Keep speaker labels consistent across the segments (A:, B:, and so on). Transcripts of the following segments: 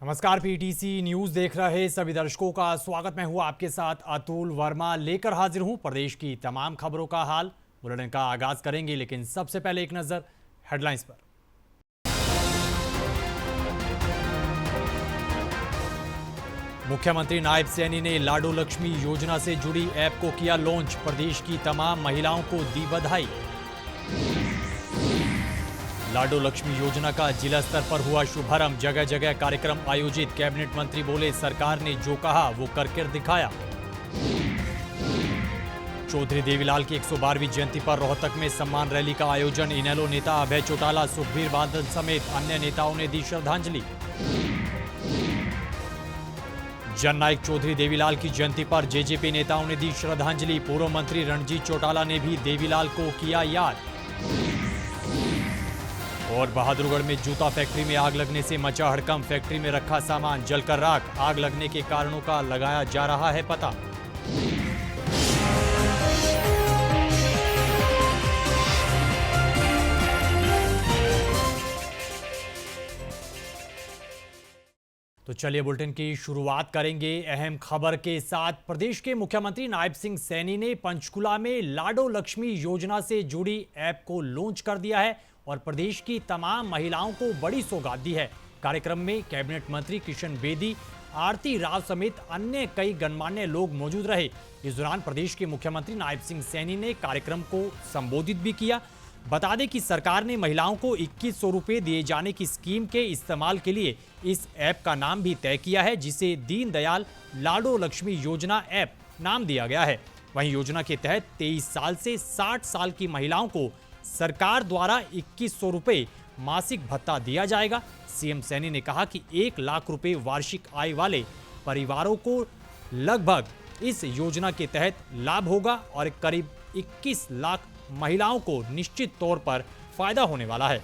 A: नमस्कार, PTC news देख रहे सभी दर्शकों का स्वागत। मैं हूं आपके साथ अतुल वर्मा, लेकर हाजिर हूं प्रदेश की तमाम खबरों का हाल। बुलेटिन का आगाज करेंगे, लेकिन सबसे पहले एक नजर हेडलाइंस पर। मुख्यमंत्री नायब सैनी ने लाडो लक्ष्मी योजना से जुड़ी ऐप को किया लॉन्च। प्रदेश की तमाम महिलाओं को दी बधाई। लाडो लक्ष्मी योजना का जिला स्तर पर हुआ शुभारंभ। जगह जगह कार्यक्रम आयोजित। कैबिनेट मंत्री बोले, सरकार ने जो कहा वो करके दिखाया। चौधरी देवीलाल की 112वीं जयंती पर रोहतक में सम्मान रैली का आयोजन। इनेलो नेता अभय चौटाला, सुखबीर बादल समेत अन्य नेताओं ने दी श्रद्धांजलि। जननायक चौधरी देवीलाल की जयंती पर जेजेपी नेताओं ने दी श्रद्धांजलि। पूर्व मंत्री रणजीत चौटाला ने भी देवीलाल को किया याद। और बहादुरगढ़ में जूता फैक्ट्री में आग लगने से मचा हड़कंप। फैक्ट्री में रखा सामान जलकर राख। आग लगने के कारणों का लगाया जा रहा है पता। तो चलिए बुलेटिन की शुरुआत करेंगे अहम खबर के साथ। प्रदेश के मुख्यमंत्री नायब सिंह सैनी ने पंचकुला में लाडो लक्ष्मी योजना से जुड़ी ऐप को लॉन्च कर दिया है और प्रदेश की तमाम महिलाओं को बड़ी सौगात दी है। कार्यक्रम में कैबिनेट मंत्री किशन बेदी, आरती राव समेत अन्य कई गणमान्य लोग मौजूद रहे। इस दौरान प्रदेश के मुख्यमंत्री नायब सिंह सैनी ने कार्यक्रम को संबोधित भी किया। बता दें कि सरकार ने महिलाओं को 2100 रुपये दिए जाने की स्कीम के इस्तेमाल के लिए इस ऐप का नाम भी तय किया है, जिसे दीनदयाल लाडो लक्ष्मी योजना ऐप नाम दिया गया है। वहीं योजना के तहत 23 साल से 60 साल की महिलाओं को सरकार द्वारा 2100 रुपये मासिक भत्ता दिया जाएगा। सीएम सैनी ने कहा कि 1 लाख रुपए वार्षिक आय वाले परिवारों को लगभग इस योजना के तहत लाभ होगा और करीब 21 लाख महिलाओं को निश्चित तौर पर फायदा होने वाला है।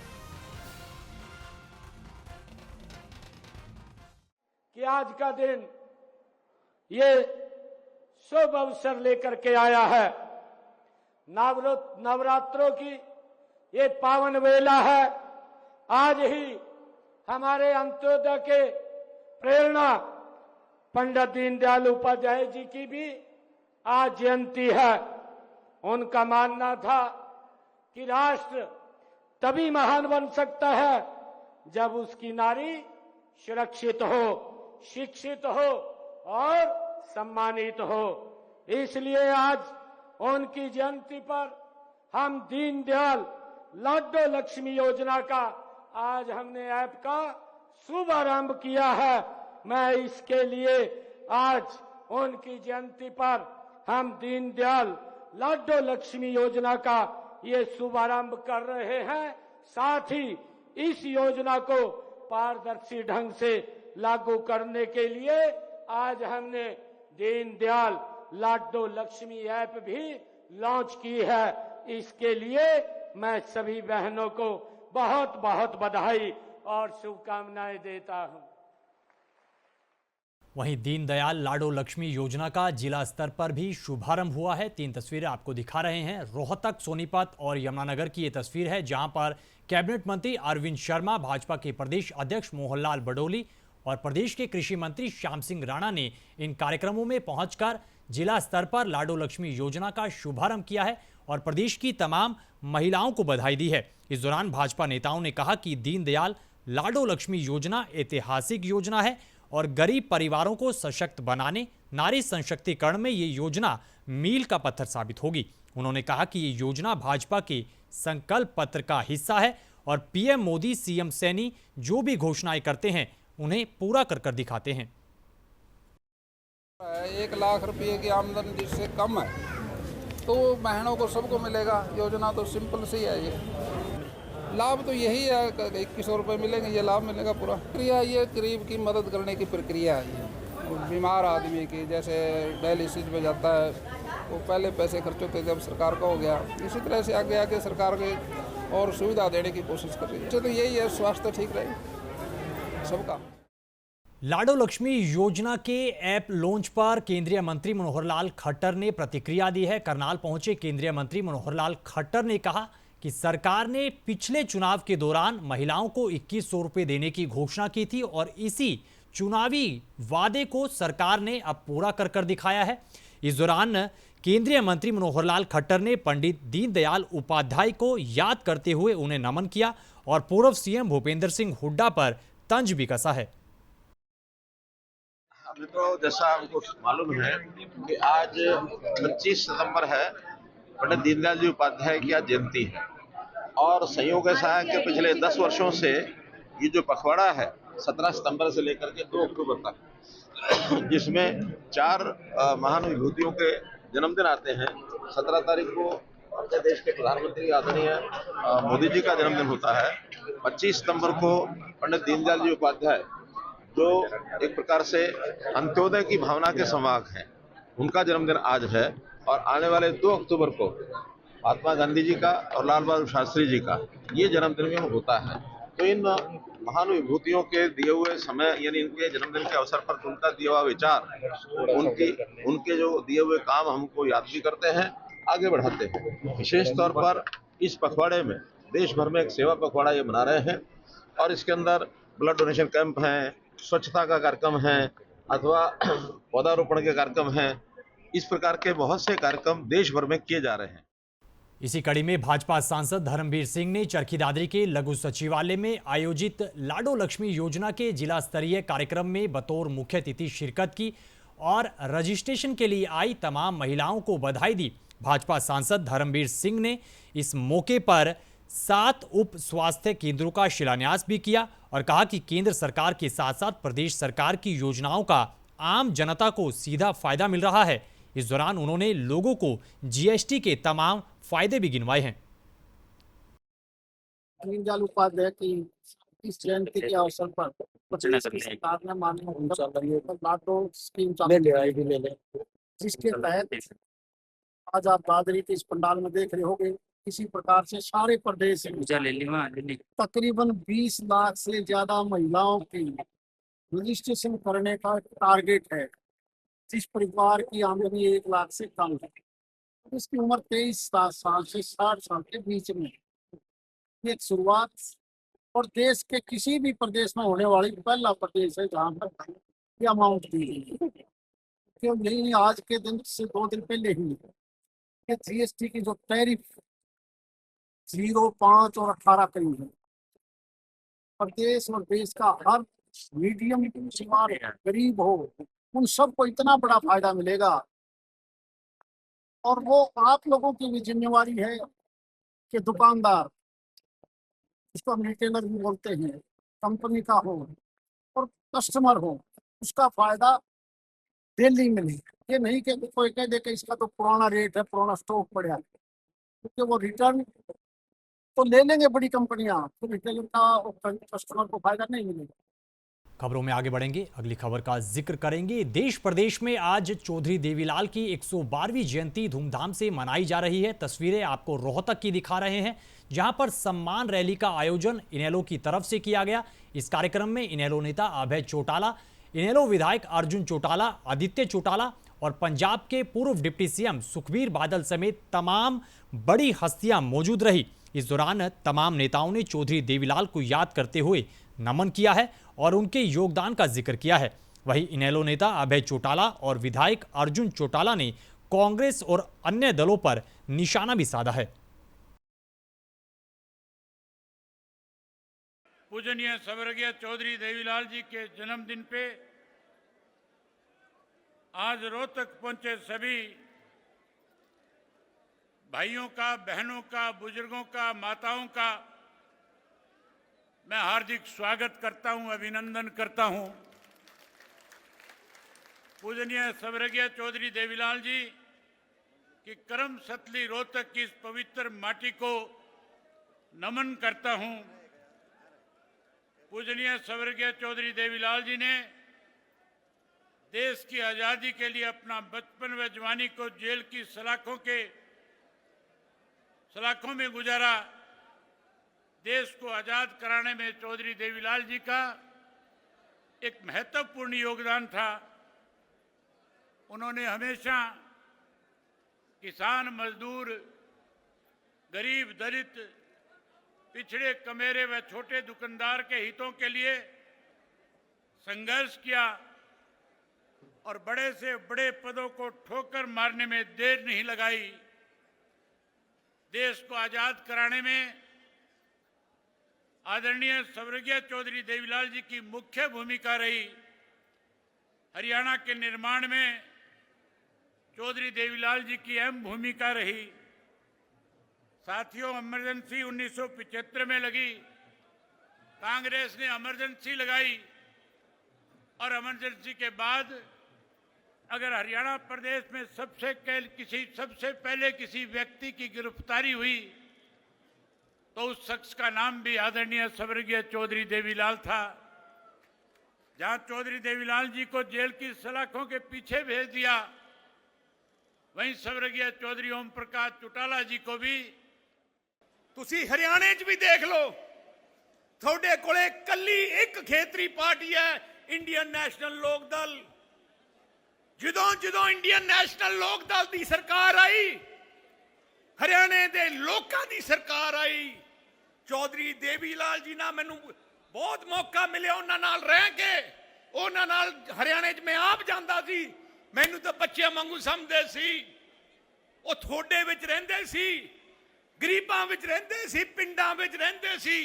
B: कि आज का दिन ये शुभ अवसर लेकर के आया है। नवरात्रों की ये पावन वेला है। आज ही हमारे अंत्योदय के प्रेरणा पंडित दीनदयाल उपाध्याय जी की भी आज जयंती है। उनका मानना था कि राष्ट्र तभी महान बन सकता है जब उसकी नारी सुरक्षित हो, शिक्षित हो और सम्मानित हो। इसलिए आज उनकी जयंती पर हम दीनदयाल लाडो लक्ष्मी योजना का आज हमने ऐप का शुभारंभ किया है। मैं इसके लिए आज उनकी जयंती पर हम दीनदयाल लाडो लक्ष्मी योजना का ये शुभारंभ कर रहे हैं। साथ ही इस योजना को पारदर्शी ढंग से लागू करने के लिए आज हमने दीनदयाल लाडो लक्ष्मी ऐप भी लॉन्च की है। इसके लिए मैं सभी बहनों को बहुत बहुत बधाई और शुभकामनाएं देता हूं।
A: वहीं दीनदयाल लाडो लक्ष्मी योजना का जिला स्तर पर भी शुभारंभ हुआ है। 3 तस्वीरें आपको दिखा रहे हैं। रोहतक, सोनीपत और यमुनानगर की ये तस्वीर है, जहां पर कैबिनेट मंत्री अरविंद शर्मा, भाजपा के प्रदेश अध्यक्ष मोहनलाल बडोली और प्रदेश के कृषि मंत्री श्याम सिंह राणा ने इन कार्यक्रमों में पहुंचकर जिला स्तर पर लाडो लक्ष्मी योजना का शुभारंभ किया है और प्रदेश की तमाम महिलाओं को बधाई दी है। इस दौरान भाजपा नेताओं ने कहा कि दीनदयाल लाडो लक्ष्मी योजना ऐतिहासिक योजना है और गरीब परिवारों को सशक्त बनाने, नारी सशक्तिकरण में ये योजना मील का पत्थर साबित होगी। उन्होंने कहा कि ये योजना भाजपा के संकल्प पत्र का हिस्सा है और पीएम मोदी, सीएम सैनी जो भी घोषणाएं करते हैं उन्हें पूरा कर दिखाते हैं।
C: 1 लाख रुपये की आमदनी जिससे कम है तो बहनों को सबको मिलेगा। योजना तो सिंपल सी है। ये लाभ तो यही है, 2100 रुपये मिलेंगे, ये लाभ मिलेगा पूरा। प्रक्रिया ये गरीब की मदद करने की प्रक्रिया है। ये बीमार आदमी की जैसे डायलिसिस में जाता है वो पहले पैसे खर्च होते जब सरकार का हो गया, इसी तरह से आगे आगे सरकार के और सुविधा देने की कोशिश कर रही है। तो यही है, स्वास्थ्य ठीक रहे सबका।
A: लाडो लक्ष्मी योजना के ऐप लॉन्च पर केंद्रीय मंत्री मनोहर लाल खट्टर ने प्रतिक्रिया दी है। करनाल पहुंचे केंद्रीय मंत्री मनोहर लाल खट्टर ने कहा कि सरकार ने पिछले चुनाव के दौरान महिलाओं को 2100 रुपये देने की घोषणा की थी और इसी चुनावी वादे को सरकार ने अब पूरा कर दिखाया है। इस दौरान केंद्रीय मंत्री मनोहर लाल खट्टर ने पंडित दीनदयाल उपाध्याय को याद करते हुए उन्हें नमन किया और पूर्व सीएम भूपेंद्र सिंह हुड्डा पर तंज भी कसा है।
D: अभी तो जैसा हमको मालूम है कि आज 25 सितंबर है, पंडित दीनदयाल जी उपाध्याय की आज जयंती है और संयोग ऐसा है कि पिछले 10 वर्षों से ये जो पखवाड़ा है 17 सितंबर से लेकर के 2 अक्टूबर तक, जिसमें 4 महान विभूतियों के जन्मदिन आते हैं। 17 तारीख को अपने देश के प्रधानमंत्री आदरणीय मोदी जी का जन्मदिन होता है। 25 सितंबर को पंडित दीनदयाल जी उपाध्याय जो एक प्रकार से अंत्योदय की भावना के संवाहक हैं, उनका जन्मदिन आज है और आने वाले 2 अक्टूबर को महात्मा गांधी जी का और लाल बहादुर शास्त्री जी का ये जन्मदिन में होता है। तो इन महान विभूतियों के दिए हुए समय यानी इनके जन्मदिन के अवसर पर उनका दिया हुआ विचार, उनके जो दिए हुए काम हमको याद भी करते हैं, आगे बढ़ाते हैं। विशेष तौर पर इस पखवाड़े में देश भर में एक सेवा पखवाड़ा ये मना रहे हैं और इसके अंदर ब्लड डोनेशन कैंप हैं, स्वच्छता का कार्यक्रम है अथवा पौधारोपण के कार्यक्रम हैं। इस प्रकार के बहुत से कार्यक्रम देश भर में किए जा रहे हैं।
A: इसी कड़ी में भाजपा सांसद धर्मवीर सिंह ने चरखी दादरी के लघु सचिवालय में आयोजित लाडो लक्ष्मी योजना के जिला स्तरीय कार्यक्रम में बतौर मुख्य अतिथि शिरकत की और रजिस्ट्रेशन के लिए आई तमाम महिलाओं को बधाई दी। भाजपा सांसद धर्मवीर सिंह ने इस मौके पर 7 उप स्वास्थ्य केंद्रों का शिलान्यास भी किया और कहा कि केंद्र सरकार के साथ साथ प्रदेश सरकार की योजनाओं का आम जनता को सीधा फायदा मिल रहा है। इस दौरान उन्होंने लोगों को जीएसटी के तमाम फायदे भी गिनवाए हैं।
E: दीनदयाल उपाध्याय की इस जयंती के अवसर पर प्रदेश की सरकार ने माननीय लाडो स्कीम ले जिसके तहत आज आप दादरी के इस पंडाल में देख रहे होंगे। किसी प्रकार से सारे प्रदेश में तकरीबन 20 लाख से ज्यादा महिलाओं की रजिस्ट्रेशन करने का टारगेट है। जिस परिवार की आमदनी 1 लाख से कम है, इसकी उम्र 23 साल से 60 साल के बीच में एक शुरुआत और देश के किसी भी प्रदेश में होने वाली पहला प्रदेश है जहाँ पर यह अमाउंट दी गई। क्यों नहीं, आज के दिन से 2 दिन पहले ही ये जीएसटी की जो टैरिफ 0, 5 और 18 करीब है, प्रदेश और देश का हर मीडियम परिवार गरीब हो उन सबको इतना बड़ा फायदा मिलेगा। और वो आप लोगों की भी जिम्मेवारी है कि दुकानदार, इसको हम रिटेलर भी बोलते हैं, कंपनी का हो और कस्टमर हो, उसका फायदा डेली मिले। ये नहीं कि कोई कह दे कि इसका तो पुराना रेट है, पुराना स्टॉक पड़ा है, क्योंकि वो रिटर्न तो ले लेंगे बड़ी कंपनियां, तो रिटेलर का कस्टमर को फायदा नहीं मिलेगा।
A: खबरों में आगे बढ़ेंगे, अगली खबर का जिक्र करेंगे। देश प्रदेश में आज चौधरी देवीलाल की 112वीं जयंती धूमधाम से मनाई जा रही है। तस्वीरें आपको रोहतक की दिखा रहे हैं, जहां पर सम्मान रैली का आयोजन इनेलो की तरफ से किया गया। इस कार्यक्रम में इनेलो नेता अभय चौटाला, इनेलो विधायक अर्जुन चौटाला, आदित्य चौटाला और पंजाब के पूर्व डिप्टी सीएम सुखबीर बादल समेत तमाम बड़ी हस्तियां मौजूद रही। इस दौरान तमाम नेताओं ने चौधरी देवीलाल को याद करते हुए नमन किया है और उनके योगदान का जिक्र किया है। वहीं इनेलो नेता अभय चौटाला और विधायक अर्जुन चौटाला ने कांग्रेस और अन्य दलों पर निशाना भी साधा है।
F: पूजनीय स्वर्गीय चौधरी देवीलाल जी के जन्मदिन पे आज रोहतक पहुंचे सभी भाइयों का, बहनों का, बुजुर्गों का, माताओं का मैं हार्दिक स्वागत करता हूं, अभिनंदन करता हूं। पूजनीय स्वर्गीय चौधरी देवीलाल जी की करम सतली रोहतक की इस पवित्र माटी को नमन करता हूं। पूजनीय स्वर्गीय चौधरी देवीलाल जी ने देश की आज़ादी के लिए अपना बचपन व जवानी को जेल की सलाखों में गुजारा। देश को आज़ाद कराने में चौधरी देवीलाल जी का एक महत्वपूर्ण योगदान था। उन्होंने हमेशा किसान, मजदूर, गरीब, दलित, पिछड़े, कमेरे व छोटे दुकानदार के हितों के लिए संघर्ष किया और बड़े से बड़े पदों को ठोकर मारने में देर नहीं लगाई। देश को आजाद कराने में आदरणीय स्वर्गीय चौधरी देवीलाल जी की मुख्य भूमिका रही। हरियाणा के निर्माण में चौधरी देवीलाल जी की अहम भूमिका रही। साथियों, इमरजेंसी 1975 में लगी, कांग्रेस ने इमरजेंसी लगाई और इमरजेंसी के बाद अगर हरियाणा प्रदेश में सबसे पहले किसी व्यक्ति की गिरफ्तारी हुई तो उस शख्स का नाम भी आदरणीय स्वर्गीय चौधरी देवीलाल था। जहां चौधरी देवीलाल जी को जेल की सलाखों के पीछे भेज दिया, वहीं स्वर्गीय चौधरी ओम प्रकाश चौटाला जी को भी।
G: तुसी हरियाणे च भी देख लो, थोड़े कोले कली एक खेतरी पार्टी है, इंडियन नेशनल लोक दल। ਜਦੋਂ इंडियन नेशनल लोक दल की सरकार आई, हरियाणे दे लोकां दी सरकार आई, चौधरी देवीलाल जी ना मैनू बहुत मौका मिले उन्हां नाल रह के, उन्हां नाल हरियाणे च मैं आप जांदा सी, मैनू तो बच्चे वांगू समझदे सी। ਉਹ ਥੋੜੇ ਵਿੱਚ ਰਹਿੰਦੇ ਸੀ, ਗਰੀਬਾਂ ਵਿੱਚ ਰਹਿੰਦੇ ਸੀ, ਪਿੰਡਾਂ ਵਿੱਚ ਰਹਿੰਦੇ ਸੀ,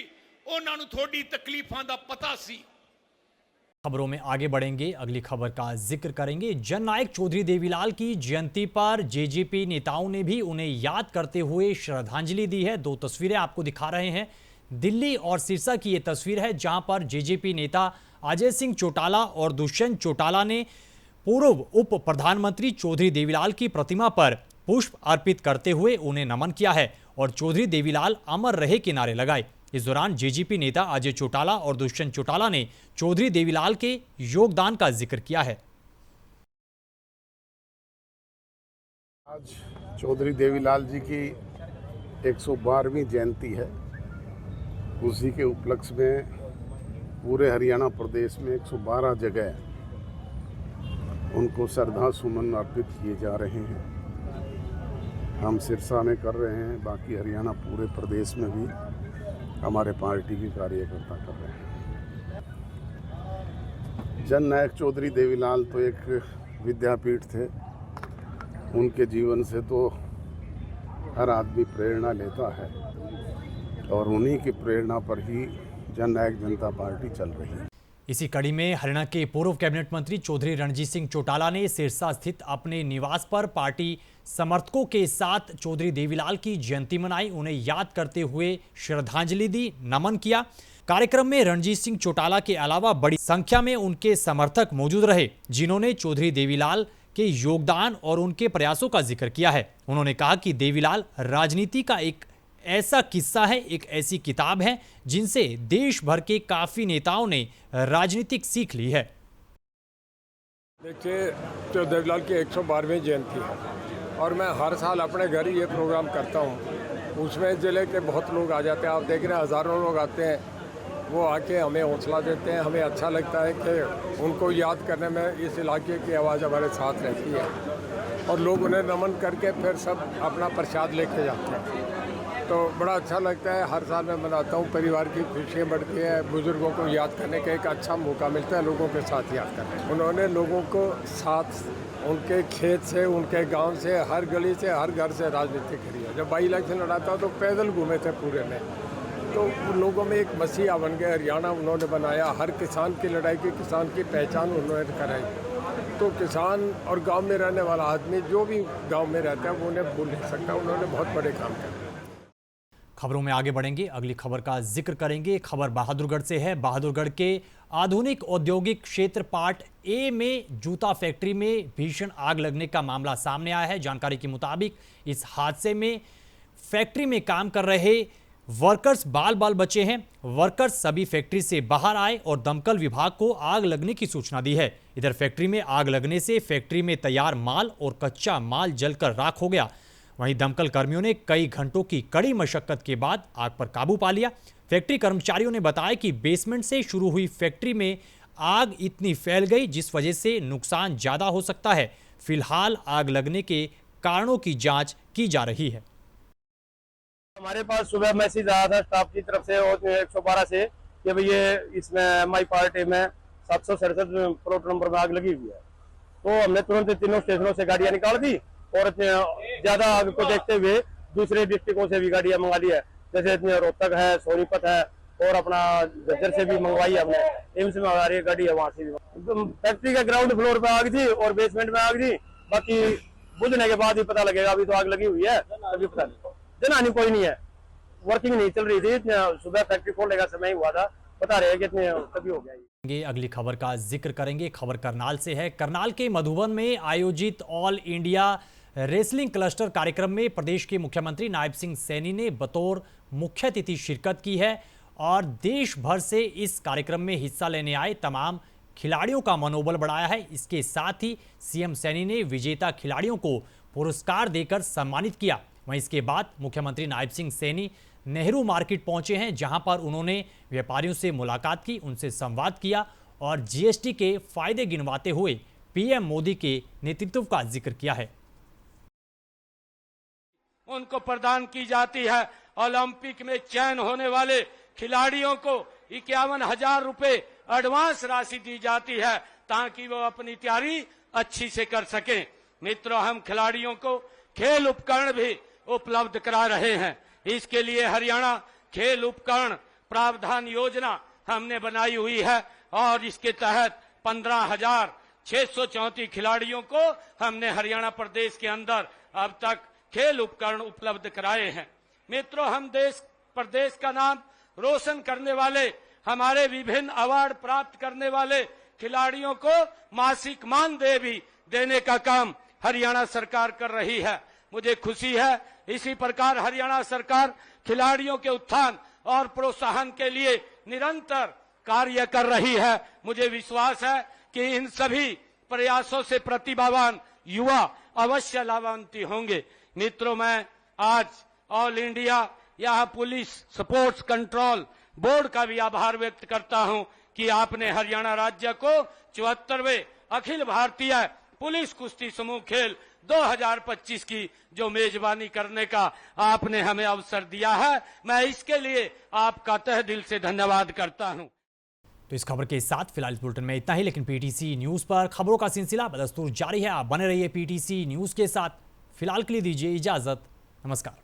G: ਉਹਨਾਂ ਨੂੰ ਥੋੜੀ ਤਕਲੀਫਾਂ ਦਾ ਪਤਾ सी।
A: खबरों में आगे बढ़ेंगे, अगली खबर का जिक्र करेंगे। जननायक चौधरी देवीलाल की जयंती पर जेजेपी नेताओं ने भी उन्हें याद करते हुए श्रद्धांजलि दी है। दो तस्वीरें आपको दिखा रहे हैं। दिल्ली और सिरसा की ये तस्वीर है जहां पर जेजेपी नेता अजय सिंह चौटाला और दुष्यंत चौटाला ने पूर्व उप प्रधानमंत्री चौधरी देवीलाल की प्रतिमा पर पुष्प अर्पित करते हुए उन्हें नमन किया है और चौधरी देवीलाल अमर रहे के नारे लगाए। इस दौरान जेजेपी नेता अजय चौटाला और दुष्यंत चौटाला ने चौधरी देवीलाल के योगदान का जिक्र किया है।
H: आज चौधरी देवीलाल जी की 112वीं जयंती है। उसी के उपलक्ष्य में पूरे हरियाणा प्रदेश में 112 जगह उनको श्रद्धा सुमन अर्पित किए जा रहे हैं। हम सिरसा में कर रहे हैं, बाकी हरियाणा पूरे प्रदेश में भी हमारे पार्टी के कार्यकर्ता कर रहे हैं। जननायक चौधरी देवीलाल तो एक विद्यापीठ थे। उनके जीवन से तो हर आदमी प्रेरणा लेता है और उन्हीं की प्रेरणा पर ही जननायक जनता पार्टी चल रही है।
A: इसी कड़ी में हरियाणा के पूर्व कैबिनेट मंत्री चौधरी रणजीत सिंह चौटाला ने सिरसा स्थित अपने निवास पर पार्टी समर्थकों के साथ चौधरी देवीलाल की जयंती मनाई, उन्हें याद करते हुए श्रद्धांजलि दी, नमन किया। कार्यक्रम में रणजीत सिंह चौटाला के अलावा बड़ी संख्या में उनके समर्थक मौजूद रहे, जिन्होंने चौधरी देवीलाल के योगदान और उनके प्रयासों का जिक्र किया है। उन्होंने कहा कि देवीलाल राजनीति का एक ऐसा किस्सा है, एक ऐसी किताब है जिनसे देश भर के काफी नेताओं ने राजनीतिक सीख ली है।
I: देखिए, तो देवीलाल की 112वीं जयंती है और मैं हर साल अपने घर ही ये प्रोग्राम करता हूँ। उसमें ज़िले के बहुत लोग आ जाते हैं, आप देख रहे हैं हज़ारों लोग आते हैं। वो आके हमें हौसला देते हैं, हमें अच्छा लगता है कि उनको याद करने में इस इलाके की आवाज़ हमारे साथ रहती है और लोग उन्हें नमन करके फिर सब अपना प्रसाद लेके जाते हैं। तो बड़ा अच्छा लगता है, हर साल मैं मनाता हूँ। परिवार की खुशियाँ बढ़ती है, बुज़ुर्गों को याद करने का एक अच्छा मौका मिलता है, लोगों के साथ याद करने। उन्होंने लोगों को साथ उनके खेत से, उनके गांव से, हर गली से, हर घर से राजनीति करी है। जब बाई इलेक्शन लड़ा था तो पैदल घूमे थे पूरे में, तो लोगों में एक मसीहा बन गया। हरियाणा उन्होंने बनाया, हर किसान की लड़ाई की, किसान की पहचान उन्होंने कराई। तो किसान और गांव में रहने वाला आदमी जो भी गांव में रहता है वो उन्हें भूल नहीं सकता। उन्होंने बहुत बड़े काम किए।
A: खबरों में आगे बढ़ेंगे, अगली खबर का जिक्र करेंगे। खबर बहादुरगढ़ से है। बहादुरगढ़ के आधुनिक औद्योगिक क्षेत्र पार्ट ए में जूता फैक्ट्री में भीषण आग लगने का मामला सामने आया है। जानकारी के मुताबिक इस हादसे में फैक्ट्री में काम कर रहे वर्कर्स बाल बाल बचे हैं। वर्कर्स सभी फैक्ट्री से बाहर आए और दमकल विभाग को आग लगने की सूचना दी है। इधर फैक्ट्री में आग लगने से फैक्ट्री में तैयार माल और कच्चा माल जलकर राख हो गया। वहीं दमकल कर्मियों ने कई घंटों की कड़ी मशक्कत के बाद आग पर काबू पा लिया। फैक्ट्री कर्मचारियों ने बताया कि बेसमेंट से शुरू हुई फैक्ट्री में आग इतनी फैल गई जिस वजह से नुकसान ज्यादा हो सकता है। फिलहाल आग लगने के कारणों की जांच की जा रही है।
J: हमारे पास सुबह मैसेज आया था स्टाफ की तरफ से और 112 से कि भाई ये इसमें एमआई पार्टी में 767 प्लॉट नंबर में आग लगी हुई है। तो हमने तुरंत तीनों स्टेशनों से गाड़ियां निकाल दी और ज्यादा आग को देखते हुए दूसरे डिस्ट्रिक्टों से भी गाड़ियां मंगा ली है, जैसे रोहतक है, सोनीपत है और अपना झज्जर से भी मंगवाई हमने। एम्स में आ रही है गाड़ी है, वहां से भी। फैक्ट्री के ग्राउंड फ्लोर पे आग थी और बेसमेंट में आग थी, बाकी बुझने के बाद ही पता लगेगा। अभी तो आग लगी हुई है, अभी पता नहीं, जनहानि कोई नहीं है, वर्किंग नहीं चल रही थी। सुबह फैक्ट्री खोलने का समय हुआ था, बता रहे हैं कि तभी हो गया।
A: अगली खबर का जिक्र करेंगे, खबर करनाल से है। करनाल के मधुबन में आयोजित ऑल इंडिया रेसलिंग क्लस्टर कार्यक्रम में प्रदेश के मुख्यमंत्री नायब सिंह सैनी ने बतौर मुख्य अतिथि शिरकत की है और देश भर से इस कार्यक्रम में हिस्सा लेने आए तमाम खिलाड़ियों का मनोबल बढ़ाया है। इसके साथ ही सीएम सैनी ने विजेता खिलाड़ियों को पुरस्कार देकर सम्मानित किया। वहीं इसके बाद मुख्यमंत्री नायब सिंह सैनी नेहरू मार्केट पहुंचे हैं, जहां पर उन्होंने व्यापारियों से मुलाकात की, उनसे संवाद किया और जीएसटी के फायदे गिनवाते हुए पीएम मोदी के नेतृत्व का जिक्र किया है।
B: उनको प्रदान की जाती है। ओलंपिक में चयन होने वाले खिलाड़ियों को 51,000 रुपए एडवांस राशि दी जाती है ताकि वो अपनी तैयारी अच्छी से कर सकें। मित्रों, हम खिलाड़ियों को खेल उपकरण भी उपलब्ध करा रहे हैं। इसके लिए हरियाणा खेल उपकरण प्रावधान योजना हमने बनाई हुई है और इसके तहत 15,634 खिलाड़ियों को हमने हरियाणा प्रदेश के अंदर अब तक खेल उपकरण उपलब्ध कराए हैं। मित्रों, हम देश प्रदेश का नाम रोशन करने वाले, हमारे विभिन्न अवार्ड प्राप्त करने वाले खिलाड़ियों को मासिक मानदेय भी देने का काम हरियाणा सरकार कर रही है। मुझे खुशी है, इसी प्रकार हरियाणा सरकार खिलाड़ियों के उत्थान और प्रोत्साहन के लिए निरंतर कार्य कर रही है। मुझे विश्वास है कि इन सभी प्रयासों से प्रतिभावान युवा अवश्य लाभान्वित होंगे। मित्रों, मैं आज ऑल इंडिया यहाँ पुलिस स्पोर्ट्स कंट्रोल बोर्ड का भी आभार व्यक्त करता हूँ कि आपने हरियाणा राज्य को 74वें अखिल भारतीय पुलिस कुश्ती समूह खेल 2025 की जो मेजबानी करने का आपने हमें अवसर दिया है, मैं इसके लिए आपका तहे दिल से धन्यवाद करता हूं।
A: तो इस खबर के साथ फिलहाल इस बुलेटिन में इतना ही, लेकिन पीटीसी न्यूज पर खबरों का सिलसिला बदस्तूर जारी है। आप बने रहिए पीटीसी न्यूज के साथ। फिलहाल के लिए दीजिए इजाजत, नमस्कार।